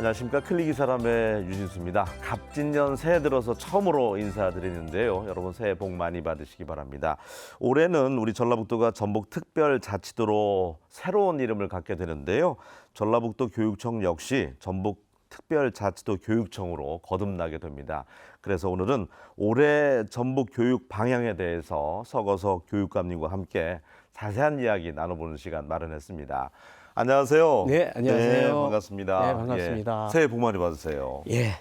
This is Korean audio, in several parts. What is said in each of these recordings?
안녕하십니까. 클릭이 사람의 유진수입니다. 갑진년 새해 들어서 처음으로 인사드리는데요. 여러분 새해 복 많이 받으시기 바랍니다. 올해는 우리 전라북도가 전북특별자치도로 새로운 이름을 갖게 되는데요. 전라북도 교육청 역시 전북특별자치도 교육청으로 거듭나게 됩니다. 그래서 오늘은 올해 전북 교육 방향에 대해서 서거석 교육감님과 함께 자세한 이야기 나눠보는 시간 마련했습니다. 안녕하세요. 네, 안녕하세요. 네, 반갑습니다. 네, 반갑습니다. 예, 새해 복 많이 받으세요. 예,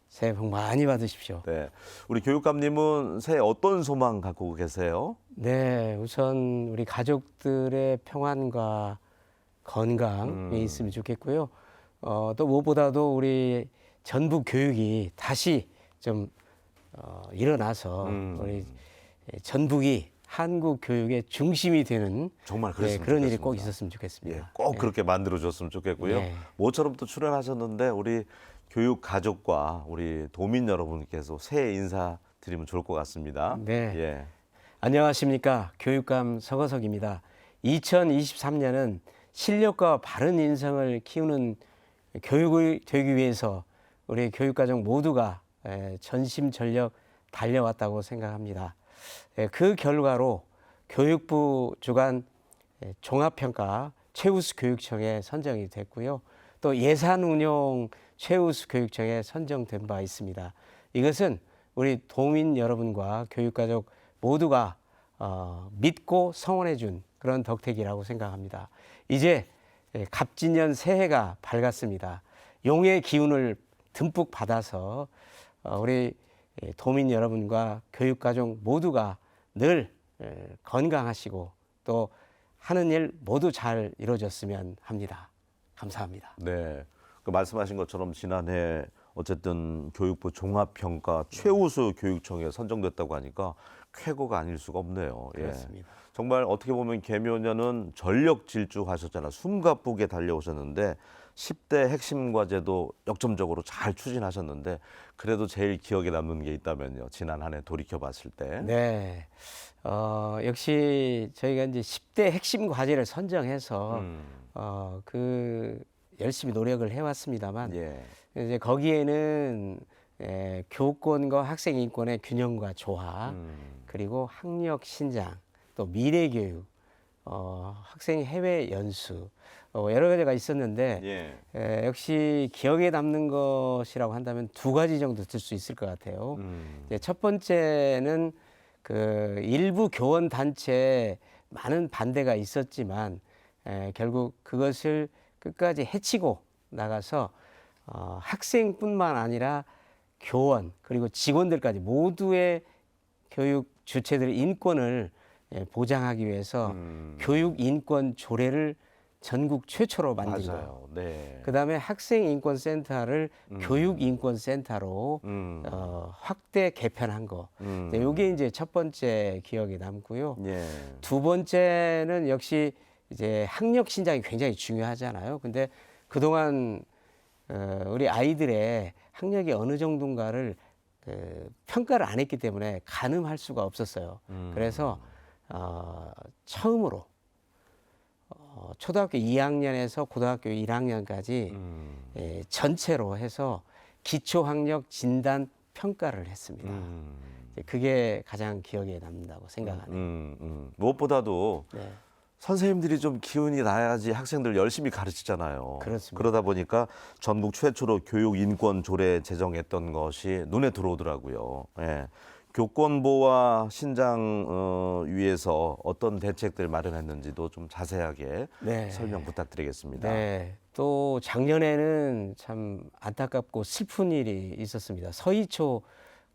새해 복 많이 받으십시오. 네, 우리 교육감님은 새해 어떤 소망 갖고 계세요? 네, 우선 우리 가족들의 평안과 건강이 있으면 좋겠고요. 또 무엇보다도 우리 전북 교육이 다시 좀 일어나서 우리 전북이 한국 교육의 중심이 되는 정말 그랬으면 그런 일이 좋겠습니다. 꼭 있었으면 좋겠습니다. 예, 꼭 그렇게 만들어줬으면 좋겠고요. 예. 모처럼 또 출연하셨는데 우리 교육 가족과 우리 도민 여러분께서 새해 인사 드리면 좋을 것 같습니다. 네. 예. 안녕하십니까. 교육감 서거석입니다. 2023년은 실력과 바른 인성을 키우는 교육이 되기 위해서 우리 교육가족 모두가 전심전력 달려왔다고 생각합니다. 그 결과로 교육부 주관 종합평가 최우수 교육청에 선정이 됐고요. 또 예산운용 최우수 교육청에 선정된 바 있습니다. 이것은 우리 도민 여러분과 교육가족 모두가 믿고 성원해 준 그런 덕택이라고 생각합니다. 이제 갑진년 새해가 밝았습니다. 용의 기운을 듬뿍 받아서 우리 도민 여러분과 교육가족 모두가 늘 건강하시고 또 하는 일 모두 잘 이루어졌으면 합니다. 감사합니다. 네. 그 말씀하신 것처럼 지난해 어쨌든 교육부 종합평가 최우수 교육청에 선정됐다고 하니까 쾌거가 아닐 수가 없네요. 예. 그렇습니다. 정말 어떻게 보면 개묘년은 전력 질주하셨잖아요. 숨가쁘게 달려오셨는데 10대 핵심 과제도 역점적으로 잘 추진하셨는데 그래도 제일 기억에 남는 게 있다면요. 지난 한 해 돌이켜 봤을 때. 네. 역시 저희가 이제 10대 핵심 과제를 선정해서 그 열심히 노력을 해왔습니다만 예. 이제 거기에는 교권과 학생 인권의 균형과 조화 그리고 학력 신장 또 미래 교육 학생 해외 연수 여러 가지가 있었는데 역시 기억에 남는 것이라고 한다면 두 가지 정도 들 수 있을 것 같아요. 이제 첫 번째는 그 일부 교원 단체 많은 반대가 있었지만 결국 그것을 끝까지 헤치고 나가서 학생뿐만 아니라 교원 그리고 직원들까지 모두의 교육 주체들의 인권을 보장하기 위해서 교육 인권 조례를 전국 최초로 만든 거예요. 네. 그다음에 학생인권센터를 교육인권센터로 확대 개편한 거. 이게 이제 첫 번째 기억에 남고요. 예. 두 번째는 역시 이제 학력 신장이 굉장히 중요하잖아요. 근데 그동안 우리 아이들의 학력이 어느 정도인가를 평가를 안 했기 때문에 가늠할 수가 없었어요. 그래서 처음으로 초등학교 2학년에서 고등학교 1학년까지 전체로 해서 기초학력 진단 평가를 했습니다. 그게 가장 기억에 남는다고 생각하네요. 무엇보다도 네. 선생님들이 좀 기운이 나야지 학생들 열심히 가르치잖아요. 그렇습니다. 그러다 보니까 전국 최초로 교육 인권 조례 제정했던 것이 눈에 들어오더라고요. 예. 교권 보호와 신장 위해서 어떤 대책들 마련했는지도 좀 자세하게 네. 설명 부탁드리겠습니다. 네. 또 작년에는 참 안타깝고 슬픈 일이 있었습니다. 서희초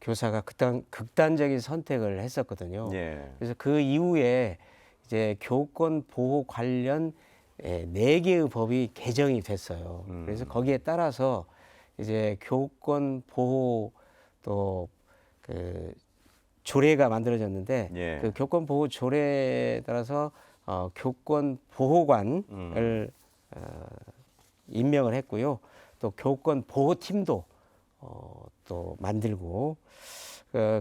교사가 극단적인 선택을 했었거든요. 예. 그래서 그 이후에 이제 교권 보호 관련 4개의 법이 개정이 됐어요. 그래서 거기에 따라서 이제 교권 보호 또 그 조례가 만들어졌는데 예. 그 교권 보호 조례에 따라서 교권 보호관을 임명을 했고요. 또 교권 보호팀도 또 만들고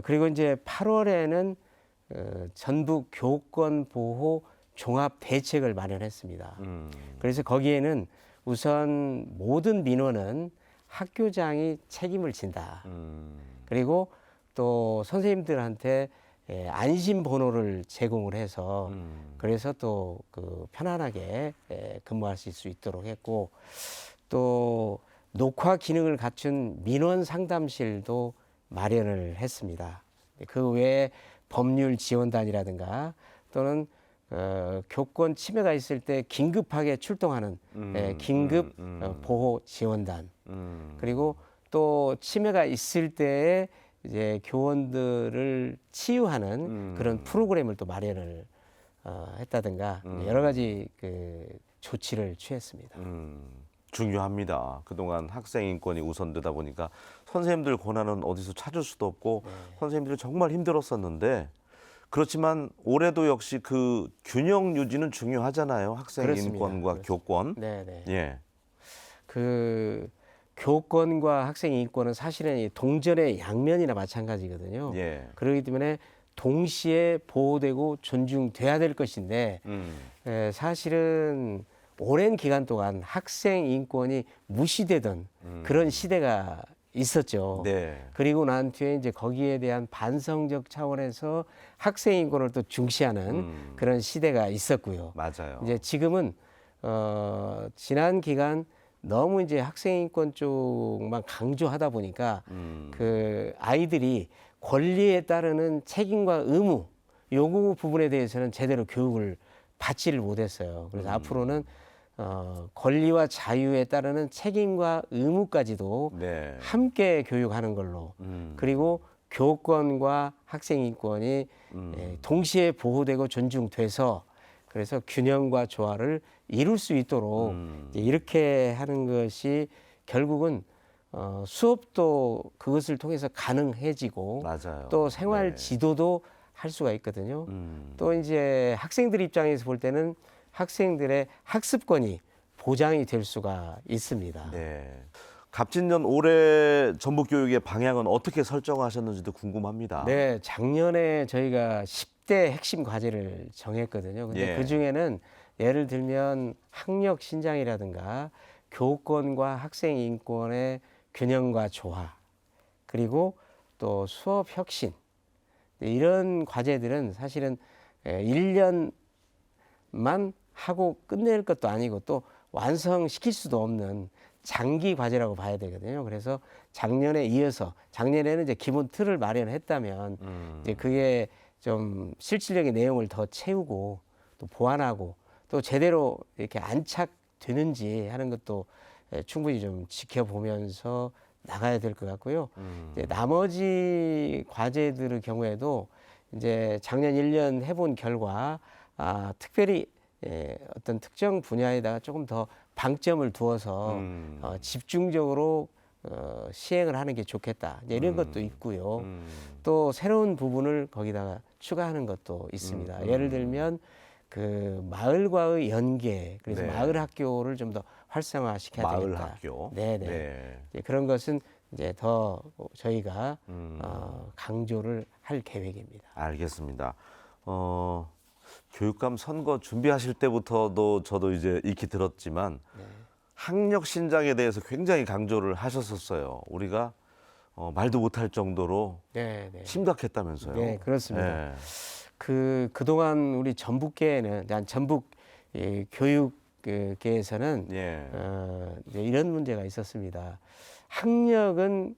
그리고 이제 8월에는 전북 교권 보호 종합 대책을 마련했습니다. 그래서 거기에는 우선 모든 민원은 학교장이 책임을 진다. 음. 그리고 또 선생님들한테 안심 번호를 제공을 해서 그래서 또 그 편안하게 근무하실 수 있도록 했고, 또 녹화 기능을 갖춘 민원 상담실도 마련을 했습니다. 그 외에 법률 지원단이라든가 또는 교권 침해가 있을 때 긴급하게 출동하는 긴급 보호 지원단, 그리고 또 침해가 있을 때에 이제 교원들을 치유하는 그런 프로그램을 또 마련을 했다든가 여러 가지 그 조치를 취했습니다. 중요합니다. 그동안 학생 인권이 우선되다 보니까 선생님들 권한은 어디서 찾을 수도 없고 선생님들이 정말 힘들었었는데, 그렇지만 올해도 역시 그 균형 유지는 중요하잖아요. 학생 그렇습니다. 인권과 그렇습니다. 교권. 네네. 예. 그 교권과 학생 인권은 사실은 이 동전의 양면이나 마찬가지거든요. 예. 그렇기 때문에 동시에 보호되고 존중돼야 될 것인데 사실은 오랜 기간 동안 학생 인권이 무시되던 그런 시대가 있었죠. 네. 그리고 난 뒤에 이제 거기에 대한 반성적 차원에서 학생 인권을 또 중시하는 그런 시대가 있었고요. 맞아요. 이제 지금은 지난 기간 너무 이제 학생 인권 쪽만 강조하다 보니까 그 아이들이 권리에 따르는 책임과 의무 요구 부분에 대해서는 제대로 교육을 받지를 못했어요. 그래서 앞으로는 권리와 자유에 따르는 책임과 의무까지도 네. 함께 교육하는 걸로, 그리고 교권과 학생 인권이 동시에 보호되고 존중돼서 그래서 균형과 조화를 이룰 수 있도록 이제 이렇게 하는 것이 결국은 수업도 그것을 통해서 가능해지고 맞아요. 또 생활 네. 지도도 할 수가 있거든요. 또 이제 학생들 입장에서 볼 때는 학생들의 학습권이 보장이 될 수가 있습니다. 네. 갑진년 올해 전북교육의 방향은 어떻게 설정하셨는지도 궁금합니다. 네, 작년에 저희가 10대 핵심 과제를 정했거든요. 근데 예. 그 중에는 예를 들면 학력 신장이라든가 교권과 학생 인권의 균형과 조화, 그리고 또 수업 혁신, 이런 과제들은 사실은 1년만 하고 끝낼 것도 아니고 또 완성시킬 수도 없는 장기 과제라고 봐야 되거든요. 그래서 작년에 이어서 작년에는 이제 기본 틀을 마련했다면 이제 그게 좀 실질적인 내용을 더 채우고 또 보완하고 또 제대로 이렇게 안착되는지 하는 것도 충분히 좀 지켜보면서 나가야 될 것 같고요. 이제 나머지 과제들의 경우에도 이제 작년 1년 해본 결과 특별히 어떤 특정 분야에다가 조금 더 방점을 두어서 집중적으로 시행을 하는 게 좋겠다. 이제 이런 것도 있고요. 또 새로운 부분을 거기다가 추가하는 것도 있습니다. 예를 들면 그 마을과의 연계, 그래서 네. 마을 학교를 좀 더 활성화시켜야 마을 되겠다. 학교. 네네. 네. 이제 그런 것은 이제 더 저희가 강조를 할 계획입니다. 알겠습니다. 교육감 선거 준비하실 때부터도 저도 이제 익히 들었지만 학력 신장에 대해서 굉장히 강조를 하셨었어요. 우리가 말도 못할 정도로 네네. 심각했다면서요. 네, 그렇습니다. 네. 그동안 우리 전북계에는, 전북 교육계에서는 예. 이제 이런 문제가 있었습니다. 학력은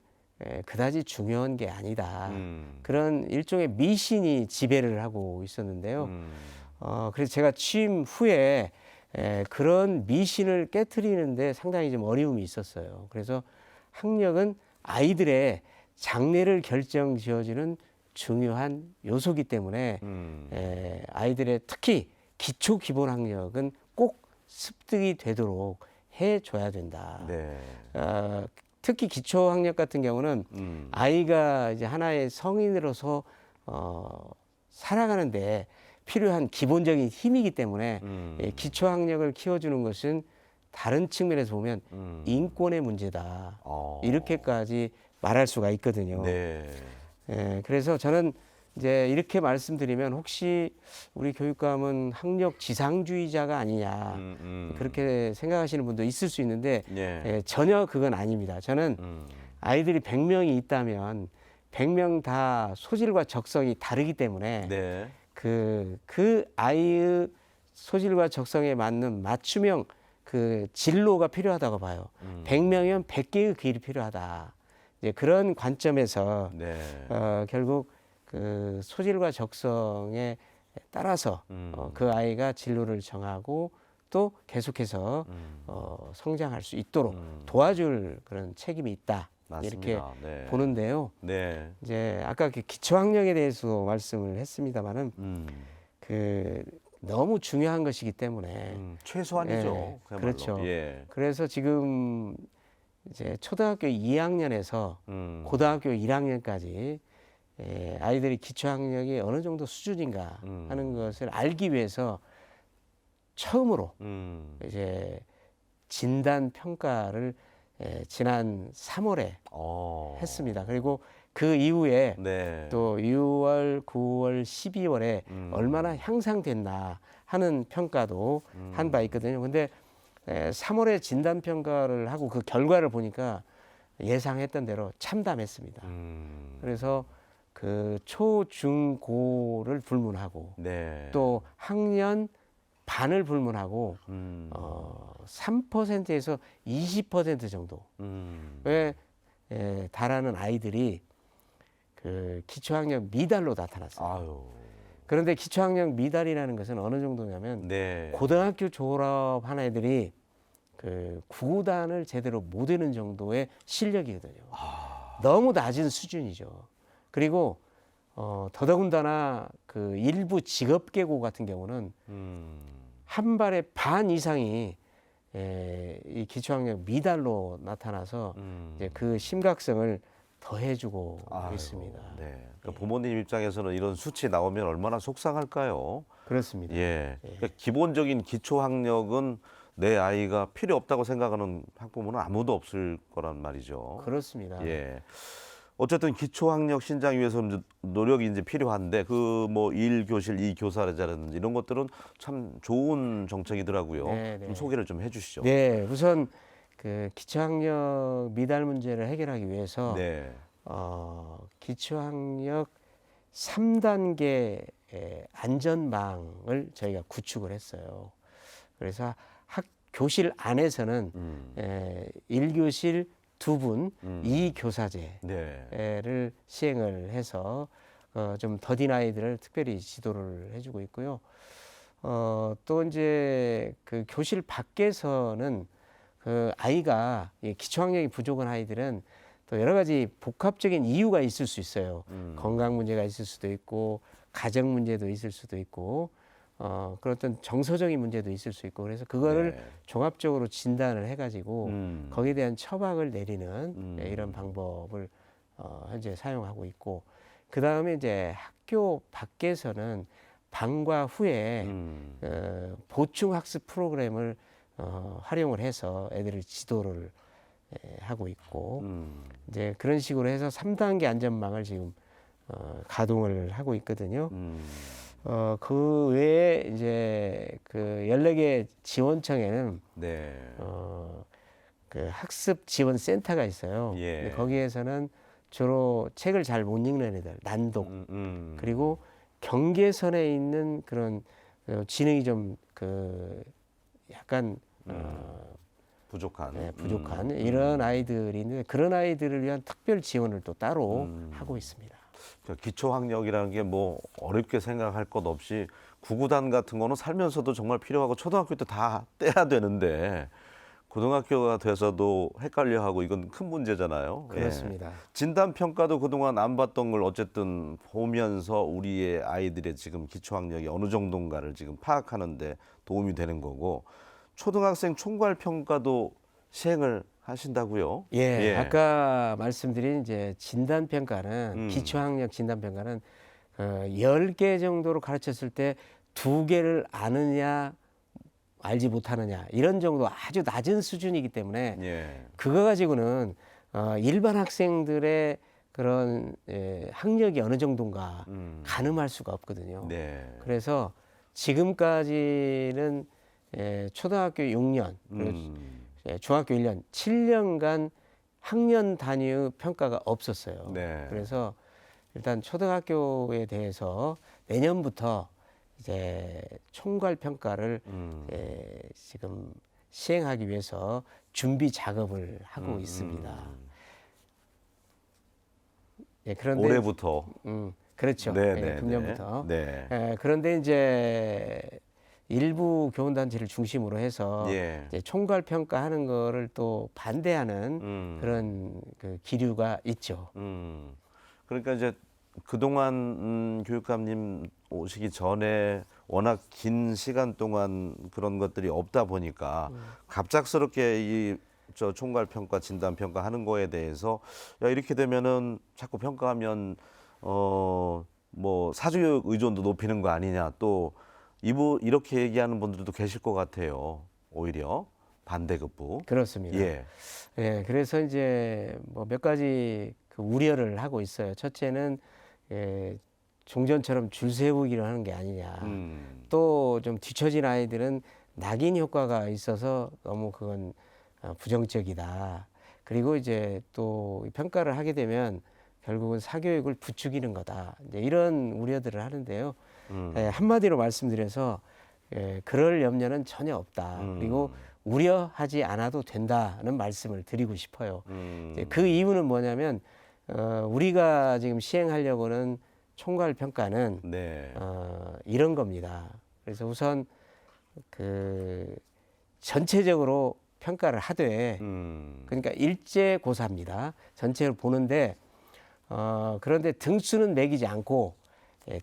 그다지 중요한 게 아니다. 그런 일종의 미신이 지배를 하고 있었는데요. 그래서 제가 취임 후에 그런 미신을 깨트리는데 상당히 좀 어려움이 있었어요. 그래서 학력은 아이들의 장래를 결정지어주는 중요한 요소이기 때문에 아이들의 특히 기초 기본 학력은 꼭 습득이 되도록 해줘야 된다. 네. 특히 기초 학력 같은 경우는 아이가 이제 하나의 성인으로서 살아가는데 필요한 기본적인 힘이기 때문에 기초 학력을 키워주는 것은 다른 측면에서 보면 인권의 문제다. 이렇게까지 말할 수가 있거든요. 네. 그래서 저는 이제 이렇게 말씀드리면 혹시 우리 교육감은 학력 지상주의자가 아니냐 그렇게 생각하시는 분도 있을 수 있는데 예. 예, 전혀 그건 아닙니다. 저는 아이들이 100명이 있다면 100명 다 소질과 적성이 다르기 때문에 네. 그 아이의 소질과 적성에 맞는 맞춤형 그 진로가 필요하다고 봐요. 100명이면 100개의 길이 필요하다. 이제 그런 관점에서 네. 결국 그 소질과 적성에 따라서 그 아이가 진로를 정하고 또 계속해서 성장할 수 있도록 도와줄 그런 책임이 있다. 맞습니다. 이렇게 네. 보는데요. 네. 이제 아까 그 기초학력에 대해서도 말씀을 했습니다마는 그 너무 중요한 것이기 때문에 최소한이죠. 예, 그야말로. 그렇죠. 예. 그래서 지금 이제 초등학교 2학년에서 고등학교 1학년까지 아이들이 기초학력이 어느 정도 수준인가 하는 것을 알기 위해서 처음으로 이제 진단 평가를 지난 3월에 했습니다. 그리고 그 이후에 네. 또 6월, 9월, 12월에 얼마나 향상됐나 하는 평가도 한 바 있거든요. 근데 3월에 진단 평가를 하고 그 결과를 보니까 예상했던 대로 참담했습니다. 그래서 그 초, 중, 고를 불문하고 네. 또 학년 반을 불문하고 3%에서 20% 정도에 달하는 아이들이 그 기초학력 미달로 나타났어요. 아유. 그런데 기초학력 미달이라는 것은 어느 정도냐면 네. 고등학교 졸업한 아이들이 그 구구단을 제대로 못 외는 정도의 실력이거든요. 너무 낮은 수준이죠. 그리고 더더군다나 그 일부 직업계고 같은 경우는 한 발의 반 이상이 이 기초학력 미달로 나타나서 이제 그 심각성을 더해주고 아유, 있습니다. 네. 그러니까 부모님 입장에서는 이런 수치 나오면 얼마나 속상할까요? 그렇습니다. 예. 그러니까 기본적인 기초 학력은 내 아이가 필요 없다고 생각하는 학부모는 아무도 없을 거란 말이죠. 그렇습니다. 예. 어쨌든 기초 학력 신장 위해서 이제 노력이 이제 필요한데 그 뭐 1교실, 2교사라든지 이런 것들은 참 좋은 정책이더라고요. 네, 네. 좀 소개를 좀 해주시죠. 네, 우선 그 기초학력 미달 문제를 해결하기 위해서 네. 기초학력 3단계 안전망을 저희가 구축을 했어요. 그래서 교실 안에서는 1교실 2분 2교사제를 네. 시행을 해서 좀 더딘 아이들을 특별히 지도를 해주고 있고요. 또 이제 그 교실 밖에서는 그 아이가 기초학력이 부족한 아이들은 또 여러 가지 복합적인 이유가 있을 수 있어요. 건강 문제가 있을 수도 있고 가정 문제도 있을 수도 있고 그런 어떤 정서적인 문제도 있을 수 있고 그래서 그거를 네. 종합적으로 진단을 해가지고 거기에 대한 처방을 내리는 이런 방법을 현재 사용하고 있고 그 다음에 이제 학교 밖에서는 방과 후에 보충 학습 프로그램을 활용을 해서 애들을 지도를 하고 있고 이제 그런 식으로 해서 3단계 안전망을 지금 가동을 하고 있거든요. 그 외에 이제 그 14개 지원청에는 네. 그 학습 지원 센터가 있어요. 예. 근데 거기에서는 주로 책을 잘 못 읽는 애들, 난독 그리고 경계선에 있는 그런 지능이 좀 그 약간 부족한. 부족한 이런 아이들이 있는데 그런 아이들을 위한 특별 지원을 또 따로 하고 있습니다. 기초 학력이라는 게 뭐 어렵게 생각할 것 없이 구구단 같은 거는 살면서도 정말 필요하고 초등학교 때 다 떼야 되는데 고등학교가 돼서도 헷갈려하고 이건 큰 문제잖아요. 그렇습니다. 진단 평가도 그동안 안 봤던 걸 어쨌든 보면서 우리의 아이들의 지금 기초 학력이 어느 정도인가를 지금 파악하는데 도움이 되는 거고 초등학생 총괄 평가도 시행을 하신다고요? 예, 아까 말씀드린 이제 진단 평가는 기초학력 진단 평가는 10개 정도로 가르쳤을 때 2개를 아느냐 알지 못하느냐 이런 정도 아주 낮은 수준이기 때문에 예. 그거 가지고는 일반 학생들의 그런 학력이 어느 정도인가 가늠할 수가 없거든요. 네. 그래서 지금까지는 초등학교 6년 그리고 중학교 1년 7년간 학년 단위의 평가가 없었어요. 네. 그래서 일단 초등학교에 대해서 내년부터 이제 총괄 평가를 지금 시행하기 위해서 준비 작업을 하고 있습니다. 그런데 올해부터. 그렇죠. 네, 네, 금년부터. 네. 그런데 이제 일부 교원단체를 중심으로 해서 예. 이제 총괄 평가하는 거를 또 반대하는 그런 그 기류가 있죠. 그러니까 이제 그동안 교육감님 오시기 전에 워낙 긴 시간 동안 그런 것들이 없다 보니까 갑작스럽게 이 저 총괄 평가, 진단 평가 하는 거에 대해서 야 이렇게 되면은 자꾸 평가하면 뭐 사교육 의존도 높이는 거 아니냐 또 이렇게 얘기하는 분들도 계실 것 같아요. 오히려 반대급부. 그렇습니다. 예. 그래서 이제 뭐 몇 가지 그 우려를 하고 있어요. 첫째는 종전처럼 줄 세우기를 하는 게 아니냐. 또 좀 뒤처진 아이들은 낙인 효과가 있어서 너무 그건 부정적이다. 그리고 이제 또 평가를 하게 되면 결국은 사교육을 부추기는 거다. 이제 이런 우려들을 하는데요. 한마디로 말씀드려서 그럴 염려는 전혀 없다. 그리고 우려하지 않아도 된다는 말씀을 드리고 싶어요. 이제 그 이유는 뭐냐면 우리가 지금 시행하려고는 총괄 평가는 네. 이런 겁니다. 그래서 우선 그 전체적으로 평가를 하되 그러니까 일제고사입니다. 전체를 보는데 그런데 등수는 매기지 않고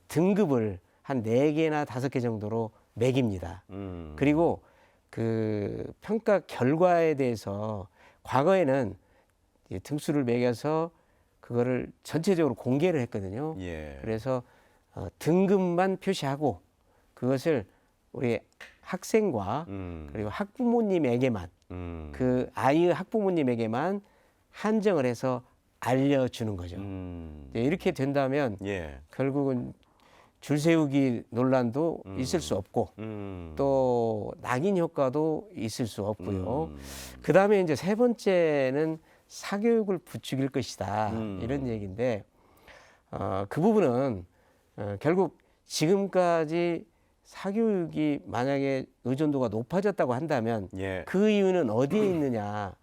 등급을 한 4개나 5개 정도로 매깁니다. 그리고 그 평가 결과에 대해서 과거에는 등수를 매겨서 그거를 전체적으로 공개를 했거든요. 예. 그래서 등급만 표시하고 그것을 우리 학생과 그리고 학부모님에게만 그 아이의 학부모님에게만 한정을 해서 알려주는 거죠. 이렇게 된다면 예. 결국은 줄 세우기 논란도 있을 수 없고 또 낙인 효과도 있을 수 없고요. 그 다음에 이제 세 번째는 사교육을 부추길 것이다 이런 얘기인데 그 부분은 결국 지금까지 사교육이 만약에 의존도가 높아졌다고 한다면 예. 그 이유는 어디에 있느냐.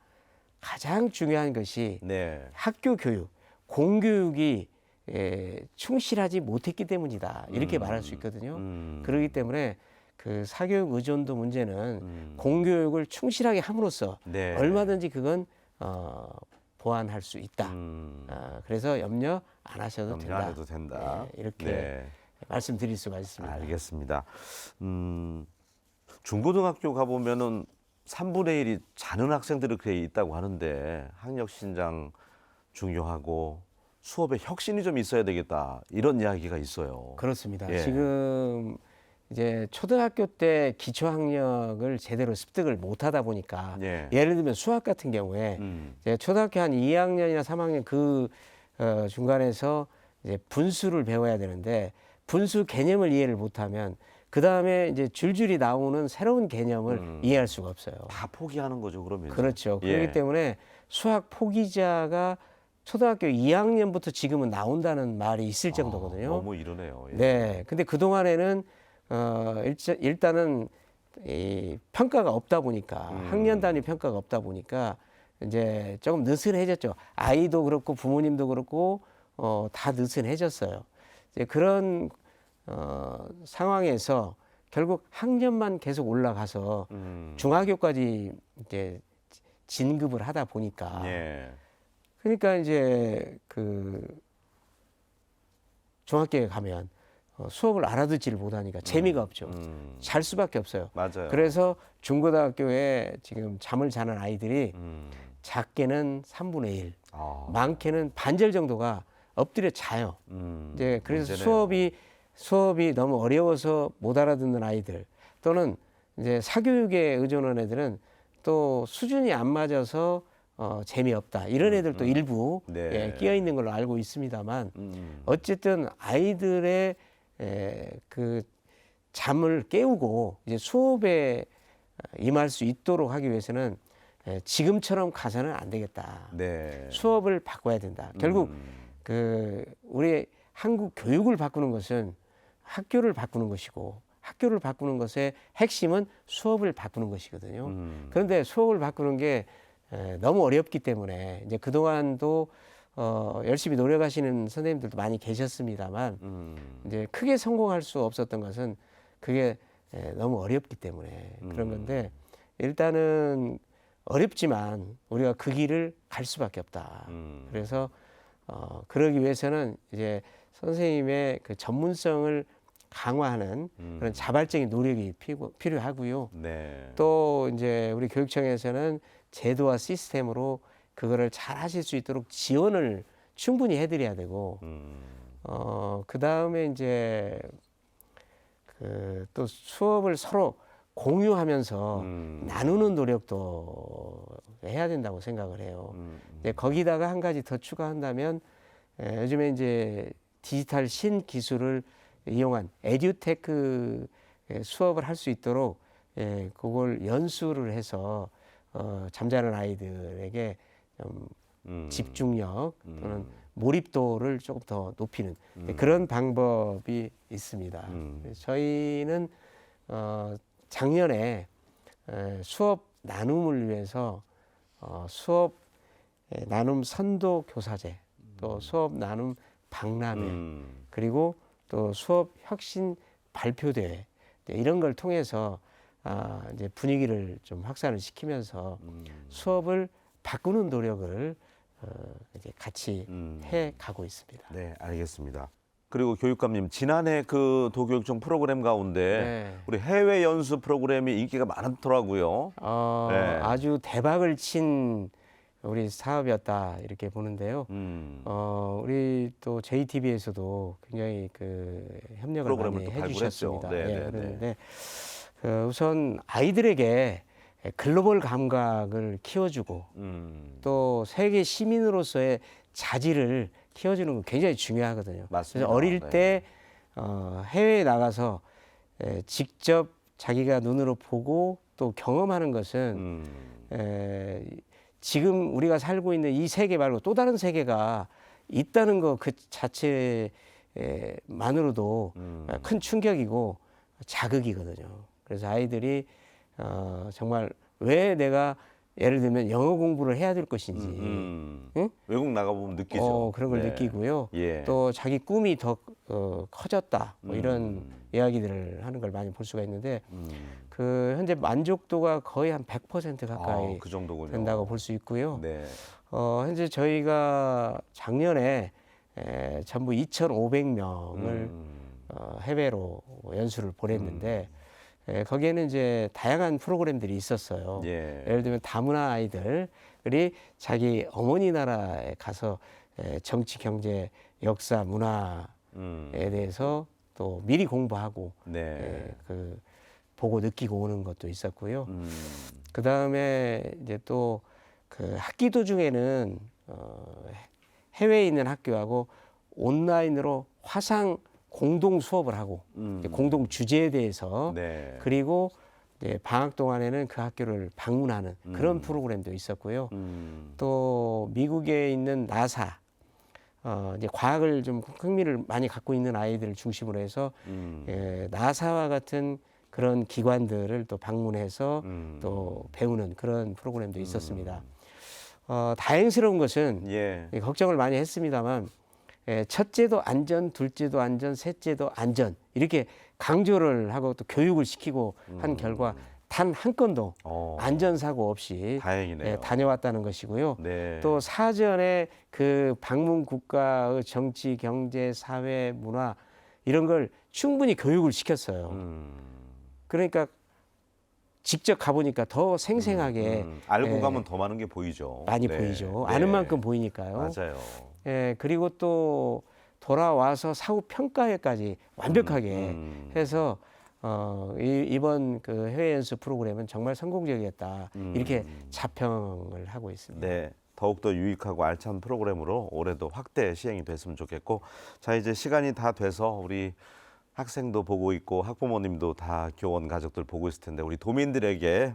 가장 중요한 것이 네. 학교 교육, 공교육이 충실하지 못했기 때문이다. 이렇게 말할 수 있거든요. 그렇기 때문에 그 사교육 의존도 문제는 공교육을 충실하게 함으로써 네. 얼마든지 그건 보완할 수 있다. 그래서 염려 안 하셔도 염려 된다. 안 해도 된다. 이렇게 네. 말씀드릴 수가 있습니다. 알겠습니다. 중고등학교 가보면은 3분의 1이 자는 학생들이 그게 있다고 하는데 학력 신장 중요하고 수업에 혁신이 좀 있어야 되겠다 이런 이야기가 있어요. 그렇습니다. 예. 지금 이제 초등학교 때 기초학력을 제대로 습득을 못하다 보니까 예. 예를 들면 수학 같은 경우에 이제 초등학교 한 2학년이나 3학년 그 중간에서 이제 분수를 배워야 되는데 분수 개념을 이해를 못하면 그 다음에 이제 줄줄이 나오는 새로운 개념을 이해할 수가 없어요. 다 포기하는 거죠, 그러면. 그렇죠. 예. 그렇기 때문에 수학 포기자가 초등학교 2학년부터 지금은 나온다는 말이 있을 정도거든요. 너무 이러네요. 예. 네. 근데 그동안에는 일단은 이 평가가 없다 보니까 학년 단위 평가가 없다 보니까 이제 조금 느슨해졌죠. 아이도 그렇고 부모님도 그렇고 다 느슨해졌어요. 이제 그런 상황에서 결국 학년만 계속 올라가서 중학교까지 이제 진급을 하다 보니까 예. 그러니까 이제 그 중학교에 가면 수업을 알아듣지를 못하니까 재미가 없죠. 잘 수밖에 없어요. 맞아요. 그래서 중고등학교에 지금 잠을 자는 아이들이 작게는 3분의 1, 많게는 반절 정도가 엎드려 자요. 이제 그래서 문제네요. 수업이 너무 어려워서 못 알아듣는 아이들 또는 이제 사교육에 의존한 애들은 또 수준이 안 맞아서 재미없다 이런 애들도 일부 네. 예, 끼어 있는 걸로 알고 있습니다만 어쨌든 아이들의 그 잠을 깨우고 이제 수업에 임할 수 있도록 하기 위해서는 지금처럼 가서는 안 되겠다. 네. 수업을 바꿔야 된다. 결국 그 우리 한국 교육을 바꾸는 것은 학교를 바꾸는 것이고 학교를 바꾸는 것의 핵심은 수업을 바꾸는 것이거든요. 그런데 수업을 바꾸는 게 너무 어렵기 때문에 이제 그동안도 열심히 노력하시는 선생님들도 많이 계셨습니다만 이제 크게 성공할 수 없었던 것은 그게 너무 어렵기 때문에 그런 건데 일단은 어렵지만 우리가 그 길을 갈 수밖에 없다. 그래서 그러기 위해서는 이제 선생님의 그 전문성을 강화하는 그런 자발적인 노력이 필요하고요. 네. 또 이제 우리 교육청에서는 제도와 시스템으로 그거를 잘 하실 수 있도록 지원을 충분히 해드려야 되고, 그 다음에 이제 그 또 수업을 서로 공유하면서 나누는 노력도 해야 된다고 생각을 해요. 이제 거기다가 한 가지 더 추가한다면 요즘에 이제 디지털 신기술을 이용한 에듀테크 수업을 할 수 있도록 그걸 연수를 해서 잠자는 아이들에게 좀 집중력 또는 몰입도를 조금 더 높이는 그런 방법이 있습니다. 저희는 작년에 수업 나눔을 위해서 수업 나눔 선도 교사제 또 수업 나눔 박람회 그리고 또 수업 혁신 발표 대회 이런 걸 통해서 이제 분위기를 좀 확산을 시키면서 수업을 바꾸는 노력을 이제 같이 해 가고 있습니다. 네, 알겠습니다. 그리고 교육감님, 지난해 그 도교육청 프로그램 가운데 네. 우리 해외 연수 프로그램이 인기가 많더라고요. 네. 아주 대박을 친 우리 사업이었다 이렇게 보는데요. 우리 또 JTBC에서도 굉장히 그 협력을 프로그램을 많이 또 해주셨습니다. 발굴했죠. 네, 예, 네, 그런데 우선 아이들에게 글로벌 감각을 키워주고 또 세계 시민으로서의 자질을 키워주는 건 굉장히 중요하거든요. 맞습니다. 그래서 어릴 네. 때 해외에 나가서 직접 자기가 눈으로 보고 또 경험하는 것은 지금 우리가 살고 있는 이 세계 말고 또 다른 세계가 있다는 거 그 자체만으로도 큰 충격이고 자극이거든요. 그래서 아이들이 정말 왜 내가 예를 들면 영어 공부를 해야 될 것인지 응? 외국 나가보면 느끼죠. 그런 걸 네. 느끼고요. 예. 또 자기 꿈이 더 커졌다 뭐 이런 이야기들을 하는 걸 많이 볼 수가 있는데 그 현재 만족도가 거의 한 100% 가까이 그 정도군요. 된다고 볼 수 있고요. 네. 현재 저희가 작년에 전부 2,500명을 해외로 연수를 보냈는데 거기에는 이제 다양한 프로그램들이 있었어요. 예. 예를 들면 다문화 아이들이 자기 어머니 나라에 가서 정치, 경제, 역사, 문화에 대해서 또 미리 공부하고 네. 그 보고 느끼고 오는 것도 있었고요. 그 다음에 이제 또 그 학기 도중에는 해외에 있는 학교하고 온라인으로 화상 공동 수업을 하고 공동 주제에 대해서 네. 그리고 이제 방학 동안에는 그 학교를 방문하는 그런 프로그램도 있었고요. 또 미국에 있는 나사 이제 과학을 좀 흥미를 많이 갖고 있는 아이들을 중심으로 해서 나사와 같은 그런 기관들을 또 방문해서 또 배우는 그런 프로그램도 있었습니다. 다행스러운 것은 예. 걱정을 많이 했습니다만 첫째도 안전, 둘째도 안전, 셋째도 안전 이렇게 강조를 하고 또 교육을 시키고 한 결과 단 한 건도 안전사고 없이 다행이네요. 다녀왔다는 것이고요. 네. 또 사전에 그 방문 국가의 정치, 경제, 사회, 문화 이런 걸 충분히 교육을 시켰어요. 그러니까 직접 가보니까 더 생생하게 알고 가면 더 많은 게 보이죠. 많이 네. 보이죠. 네. 아는 만큼 보이니까요. 맞아요. 그리고 또 돌아와서 사후 평가회까지 완벽하게 해서 이번 그 해외 연수 프로그램은 정말 성공적이었다. 이렇게 자평을 하고 있습니다. 네. 더욱더 유익하고 알찬 프로그램으로 올해도 확대 시행이 됐으면 좋겠고, 자 이제 시간이 다 돼서 우리 학생도 보고 있고 학부모님도 다 교원 가족들 보고 있을 텐데 우리 도민들에게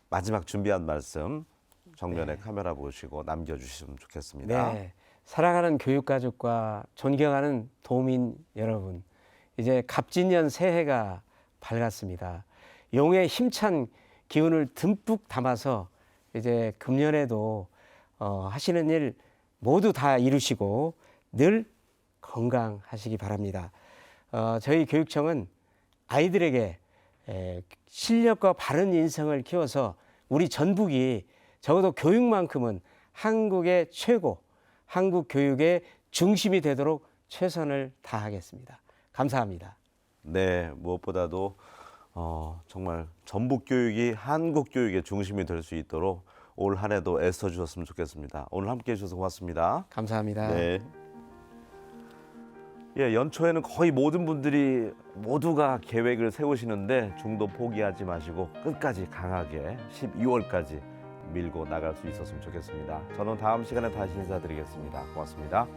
마지막 준비한 말씀 정면에 카메라 보시고 남겨주시면 좋겠습니다. 네, 사랑하는 교육가족과 존경하는 도민 여러분, 이제 갑진년 새해가 밝았습니다. 용의 힘찬 기운을 듬뿍 담아서 이제 금년에도 하시는 일 모두 다 이루시고 늘 건강하시기 바랍니다. 저희 교육청은 아이들에게 실력과 바른 인성을 키워서 우리 전북이 적어도 교육만큼은 한국의 최고, 한국 교육의 중심이 되도록 최선을 다하겠습니다. 감사합니다. 네, 무엇보다도 정말 전북 교육이 한국 교육의 중심이 될 수 있도록 올 한 해도 애써 주셨으면 좋겠습니다. 오늘 함께 해주셔서 고맙습니다. 감사합니다. 네. 예, 연초에는 거의 모든 분들이 모두가 계획을 세우시는데 중도 포기하지 마시고 끝까지 강하게 12월까지 밀고 나갈 수 있었으면 좋겠습니다. 저는 다음 시간에 다시 인사드리겠습니다. 고맙습니다.